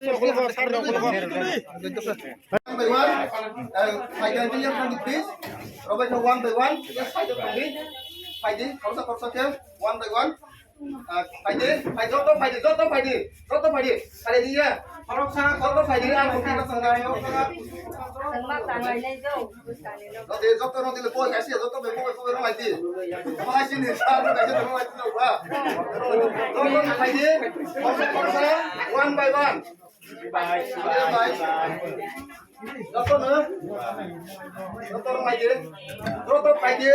One by one, fight the million from the piece. Robert, one by one, just fight the family. Fighting, one by one. Fight it, fight it, fight it, fight it, fight it. Fight it, yeah. Fight it, I'm going to nó để dốc nó đi là coi cái gì dốc về coi nó lại đi nó ai xin thì sao nó cái gì nó lại đi đâu cả nó phải đi one by one dốc nữa dốc nó phải đi dốc nó phải đi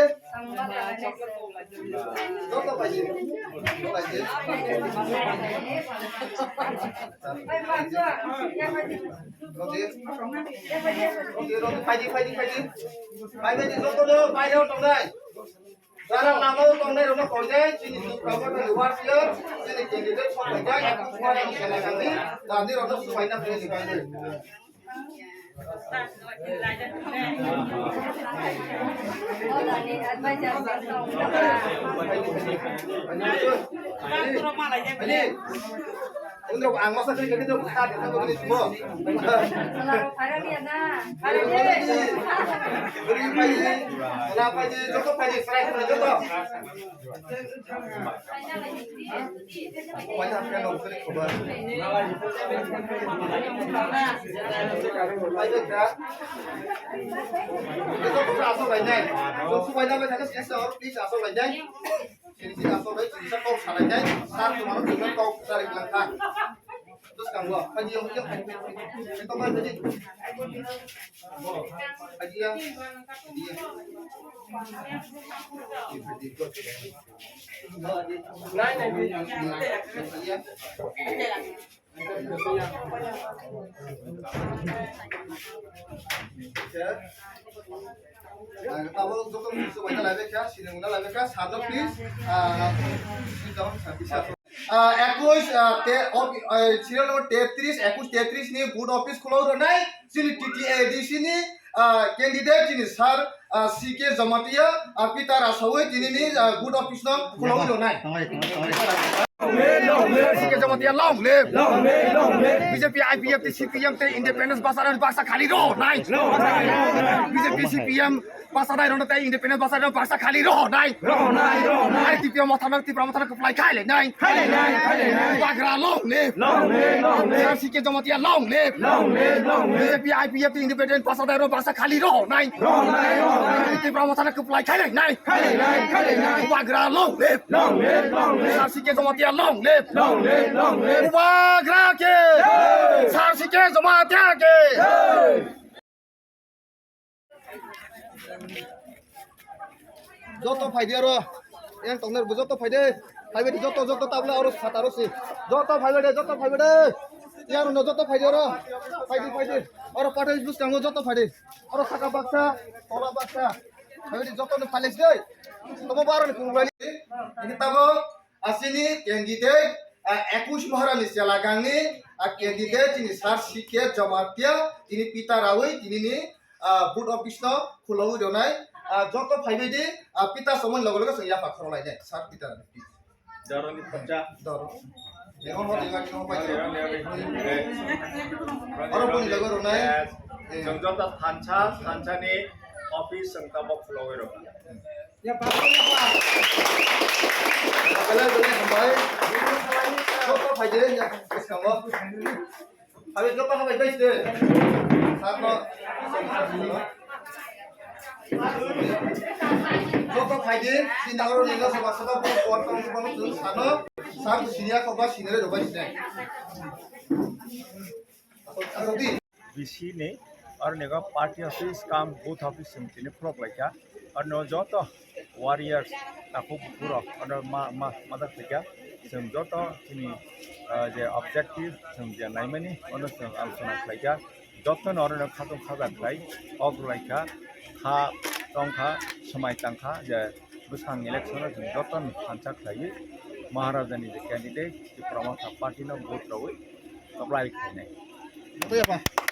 dốc nó phải đi nó lại đi nó đi nó phải đi phải đi dốc nó phải đâu trong đây ra đâu nào đâu trong đây nó còn đấy chỉ nhìn vào cái người hoa xưa chỉ nhìn cái đấy xong rồi đấy qua đây sẽ là cái gì làm đi rồi nó phải nằm cái gì cái gì Untuk ang masa kali kita buka kita boleh semua. Kalau ada dia na, ada dia. Beri pagi, kenapa je jodoh pagi strike pun jodoh. Banyak kan orang sering keluar. Pagi tak. Itu pun asal banyak. Semua banyak mereka sekarang bisa asal banyak. Sini asal banyak, sini kau salah banyak. Satu malam juga kau cari belakang. Terus kamu pagi yang itu mana tadi? Pagi yang tahu untuk semuanya lagi ya, sini mana lagi ya, satu please, bisa. 21 serial number 33 21 33 নিয়ে বুট office খোলা নাই যিনি TTADC নি candidate যিনি sir সিকে Jamatia পিতার আসাওয়ে তিনি নি বুট office ন খোলা নাই CK Jamatia long leave BJP IPF CPM তে ইন্ডিপেন্ডেন্স বাসারান বাসা খালি রো নাই BJP CPM Pasal orang tu independen pasal orang pasal kali roh naik. Hari tipe mata nak tipe mata nak apply kali naik. Bagra long live. Saya sikit cuma dia long live. BJP IPF independen pasal orang pasal kali roh naik. Tipe mata nak apply kali naik. Bagra long live. Saya sikit cuma dia long live. Bagra ke. Saya sikit cuma dia ke. যত ফাইদে আর N তংনের যত ফাইদে five যত তাবলা আর সাতারসি যত five ইয়ার ন যত ফাইদে আর ফাইদে আর পাঠে বুঝতাম যত ফাইদে আর সাকা বাক্সা তলা বাক্সা ফাইবে যত ন ফাইলেছ দে তব বারন কুবাইলি ini tabo asini candidate 21 মহারানী সেলাগাংনি candidate ini sar sikhe jamatia ini pita rawi ini ni বুট অফিস ন খোলাও দেনাই যত ফাইবে দি পিতা সময় লগে লগে সইয়া পাখর লাই যায় সার পিতা দারনি পচা দর এখন হতে গানি ন পাই আর বনি লগে রনাই জংজত থানছানি অফিস সংকা বখলাও রে ya পাখর আগলে বলে হামাই যত ফাইদে ya কামো আমি যত হামাই বাইছে সার ন যত ফাইদে চিন্তাগর নিগা সভা সভা পরতম কোন সানো সাম সিনিয়া কবা সিনেরে রবাই নাই बीसी ने और नेगा पार्टी ऑफिस काम बूथ ऑफिस सिमतिने फ्लॉप लाइका और नो जतो वॉरियर्स ताको पुरो और मदद लाइका जों जतो तिनि जे ऑब्जेक्टिव जों जे नाइमानि अनो जों आलोचना लाइका जतो नरनो खातो खागा लाइ अग लाइका खा टंखा समाय टांखा जे बुसां इलेक्शन जों जतो हानचा लाइ महाराजानि जे कैंडिडेट प्रमोट पार्टी न भोट रवै अप्लाई खाइनाय Itu ya, Pak.